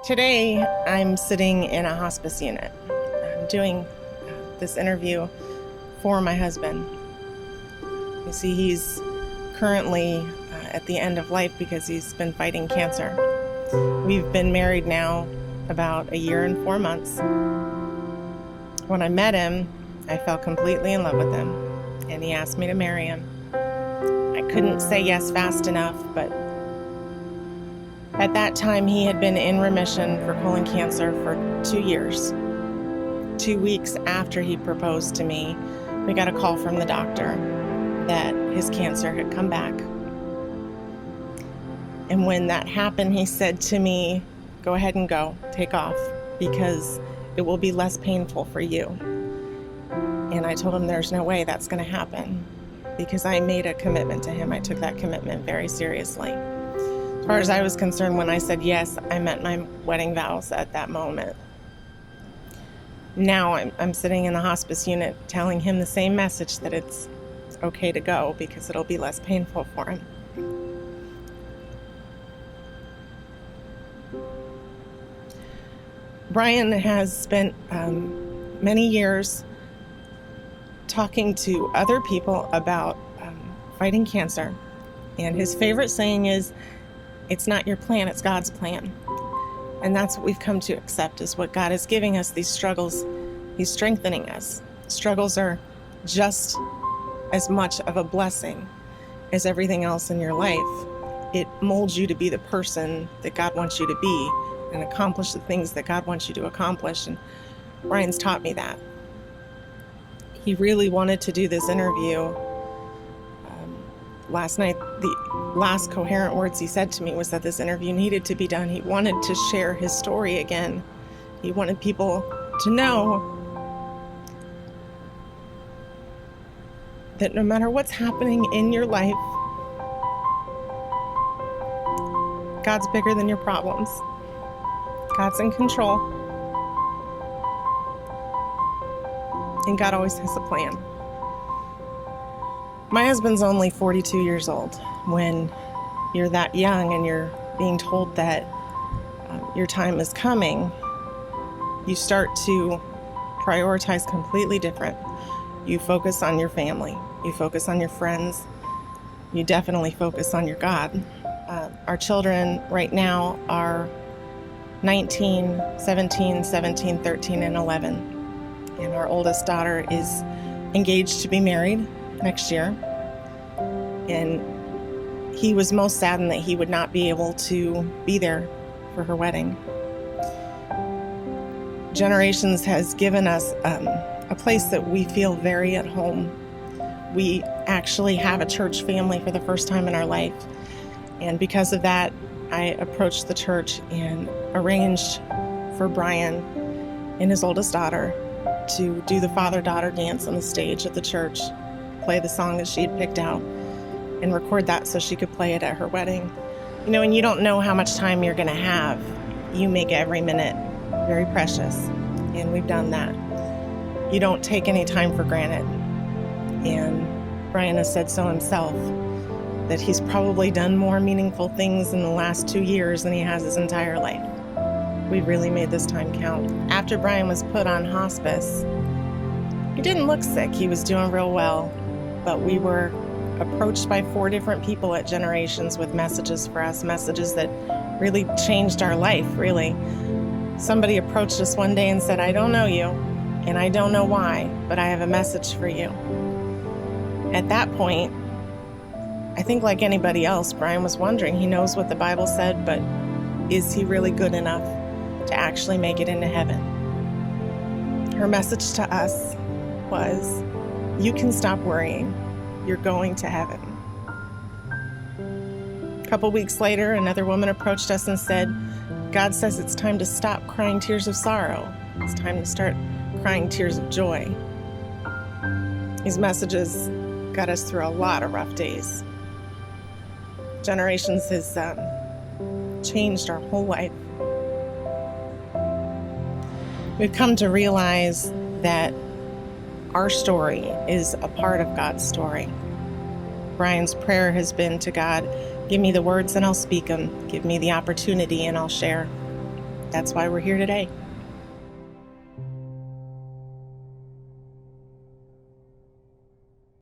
Today, I'm sitting in a hospice unit. I'm doing this interview for my husband. You see, he's currently at the end of life because he's been fighting cancer. We've been married now about 1 year and 4 months. When I met him, I fell completely in love with him, and he asked me to marry him. I couldn't say yes fast enough, but at that time, he had been in remission for colon cancer for 2 years. 2 weeks after he proposed to me, we got a call from the doctor that his cancer had come back. And when that happened, he said to me, "Go ahead and go, take off, because it will be less painful for you." And I told him there's no way that's going to happen, because I made a commitment to him. I took that commitment very seriously. As far as I was concerned, when I said yes, I meant my wedding vows at that moment. Now I'm sitting in the hospice unit telling him the same message, that it's okay to go because it'll be less painful for him. Brian has spent many years talking to other people about fighting cancer. And his favorite saying is, "It's not your plan, it's God's plan." And that's what we've come to accept, is what God is giving us, these struggles. He's strengthening us. Struggles are just as much of a blessing as everything else in your life. It molds you to be the person that God wants you to be and accomplish the things that God wants you to accomplish. And Brian's taught me that. He really wanted to do this interview. Last night, the last coherent words he said to me was that this interview needed to be done. He wanted to share his story again. He wanted people to know that no matter what's happening in your life, God's bigger than your problems. God's in control. And God always has a plan. My husband's only 42 years old. When you're that young and you're being told that your time is coming, you start to prioritize completely different. You focus on your family. You focus on your friends. You definitely focus on your God. Our children right now are 19, 17, 13, and 11. And our oldest daughter is engaged to be married next year. And he was most saddened that he would not be able to be there for her wedding. Generations has given us a place that we feel very at home. We actually have a church family for the first time in our life. And because of that, I approached the church and arranged for Brian and his oldest daughter to do the father-daughter dance on the stage at the church, play the song that she had picked out, and record that so she could play it at her wedding. You know, and you don't know how much time you're going to have. You make every minute very precious, and we've done that. You don't take any time for granted. And Brian has said so himself, that he's probably done more meaningful things in the last 2 years than he has his entire life. We really made this time count. After Brian was put on hospice, he didn't look sick. He was doing real well, but we were approached by 4 different people at Generations with messages for us, messages that really changed our life, really. Somebody approached us one day and said, "I don't know you, and I don't know why, but I have a message for you." At that point, I think like anybody else, Brian was wondering, he knows what the Bible said, but is he really good enough to actually make it into heaven? Her message to us was, you can stop worrying. You're going to heaven. A couple weeks later, another woman approached us and said, "God says it's time to stop crying tears of sorrow. It's time to start crying tears of joy." These messages got us through a lot of rough days. Generations has changed our whole life. We've come to realize that our story is a part of God's story. Brian's prayer has been to God, give me the words and I'll speak them. Give me the opportunity and I'll share. that's why we're here today.